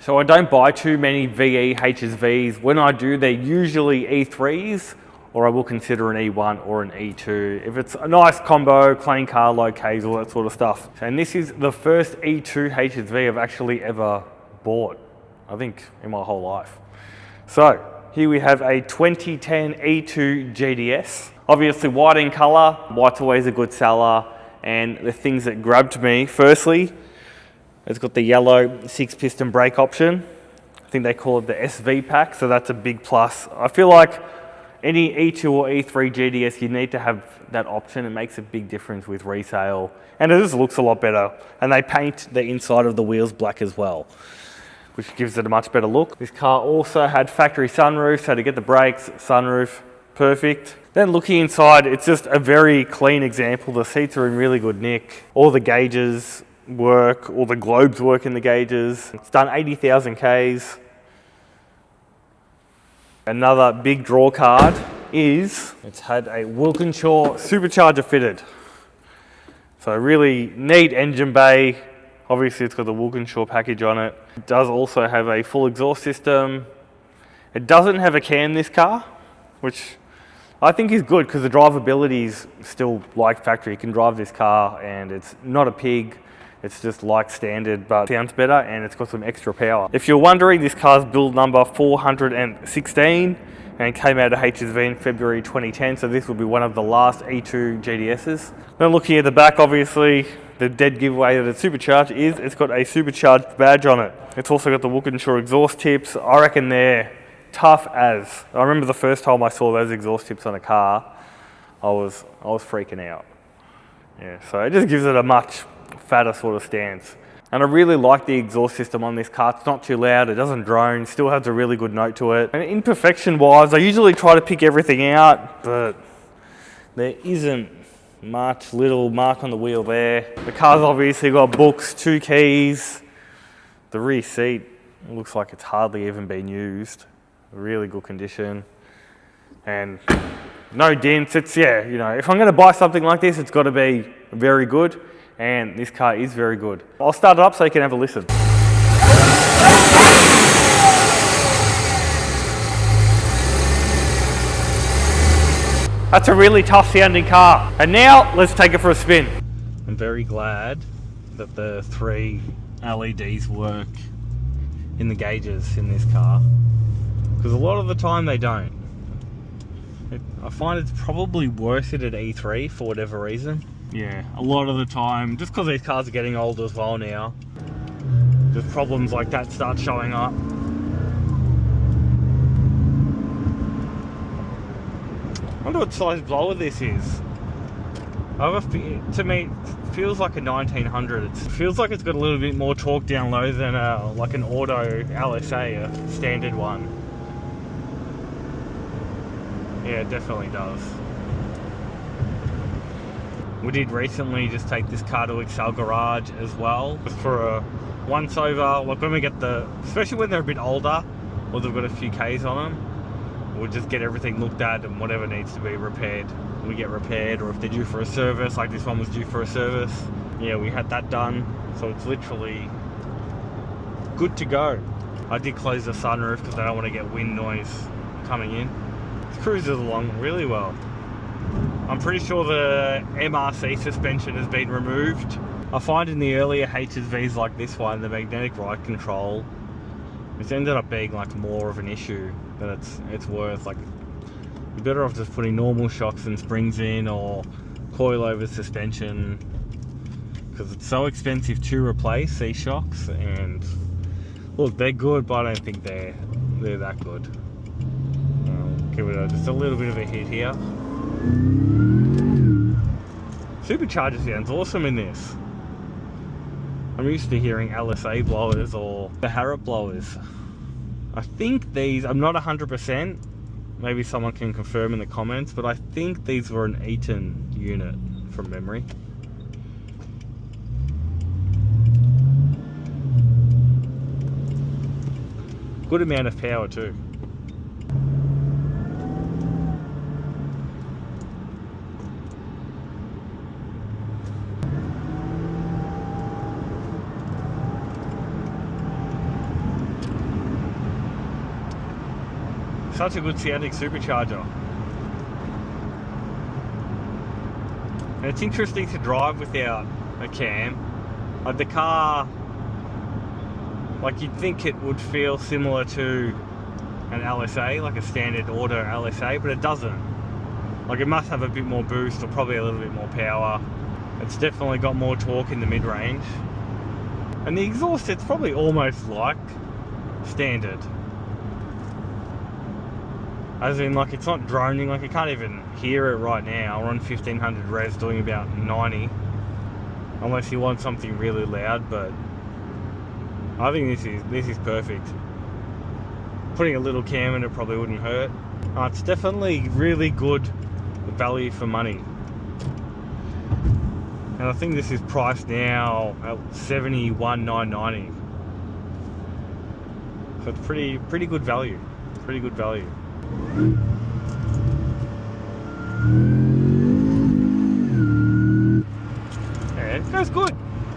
So I don't buy too many VE HSVs. When I do, they're usually E3s, or I will consider an E1 or an E2. If it's a nice combo, clean car, low Ks, all that sort of stuff. And this is the first E2 HSV I've actually ever bought, I think, in my whole life. So here we have a 2010 E2 GTS. Obviously white in color, white's always a good seller. And the things that grabbed me, firstly, it's got the yellow 6-piston brake option. I think they call it the SV pack, so that's a big plus. I feel like any E2 or E3 GTS, you need to have that option. It makes a big difference with resale, and it just looks a lot better. And they paint the inside of the wheels black as well, which gives it a much better look. This car also had factory sunroof, so to get the brakes, sunroof, perfect. Then looking inside, it's just a very clean example. The seats are in really good nick. All the gauges work, all the globes work in the gauges. It's done 80,000 Ks. Another big draw card is it's had a Wilkinshaw supercharger fitted. So really neat engine bay. Obviously it's got the Wilkinshaw package on it. It does also have a full exhaust system. It doesn't have a cam, this car, which I think is good because the drivability is still like factory. You can drive this car and it's not a pig. It's just like standard, but sounds better, and it's got some extra power. If you're wondering, this car's build number 416 and came out of HSV in February 2010, so this will be one of the last E2 GTSs. Then looking at the back, obviously, the dead giveaway that it's supercharged is it's got a supercharged badge on it. It's also got the Wilkinshaw exhaust tips. I reckon they're tough as. I remember the first time I saw those exhaust tips on a car, I was freaking out. Yeah, so it just gives it a much fatter sort of stance. And I really like the exhaust system on this car. It's not too loud, it doesn't drone, still has a really good note to it. And imperfection wise, I usually try to pick everything out, but there isn't much. Little mark on the wheel there. The car's obviously got books, 2 keys. The rear seat looks like it's hardly even been used. Really good condition. And no dents. It's, yeah, you know, if I'm gonna buy something like this, it's gotta be very good. And this car is very good. I'll start it up so you can have a listen. That's a really tough sounding car. And now let's take it for a spin. I'm very glad that the 3 LEDs work in the gauges in this car, because a lot of the time they don't. I find it's probably worse at an E3 for whatever reason. Yeah, a lot of the time, just because these cars are getting older as well now, just problems like that start showing up. I wonder what size blower this is. To me, it feels like a 1900. It feels like it's got a little bit more torque down low than like an auto LSA, a standard one. Yeah, it definitely does. We did recently just take this car to Excel Garage as well, just for a once over. Like when we get especially when they're a bit older, or they've got a few Ks on them, we'll just get everything looked at, and whatever needs to be repaired, we get repaired. Or if they're due for a service, like this one was due for a service, yeah, we had that done. So it's literally good to go. I did close the sunroof because I don't want to get wind noise coming in. It cruises along really well. I'm pretty sure the MRC suspension has been removed. I find in the earlier HSVs like this one, the magnetic ride control, it's ended up being like more of an issue than it's worth. Like, you're better off just putting normal shocks and springs in, or coilover suspension, because it's so expensive to replace these shocks. And look, they're good, but I don't think they're that good. I'll give it just a little bit of a hit here. Supercharger sounds awesome in this. I'm used to hearing LSA blowers or the Harrop blowers. I think these, I'm not 100%, maybe someone can confirm in the comments, but I think these were an Eaton unit from memory. Good amount of power too. Such a good sounding supercharger. And it's interesting to drive without a cam. Like the car, like you'd think it would feel similar to an LSA, like a standard auto LSA, but it doesn't. Like it must have a bit more boost or probably a little bit more power. It's definitely got more torque in the mid-range. And the exhaust, it's probably almost like standard. As in, like, it's not droning, like you can't even hear it right now. We're on 1500 revs doing about 90. Unless you want something really loud, but I think this is perfect. Putting a little cam in it probably wouldn't hurt. It's definitely really good value for money. And I think this is priced now at $71,990. So it's pretty good value. Pretty good value. Yeah, it goes good.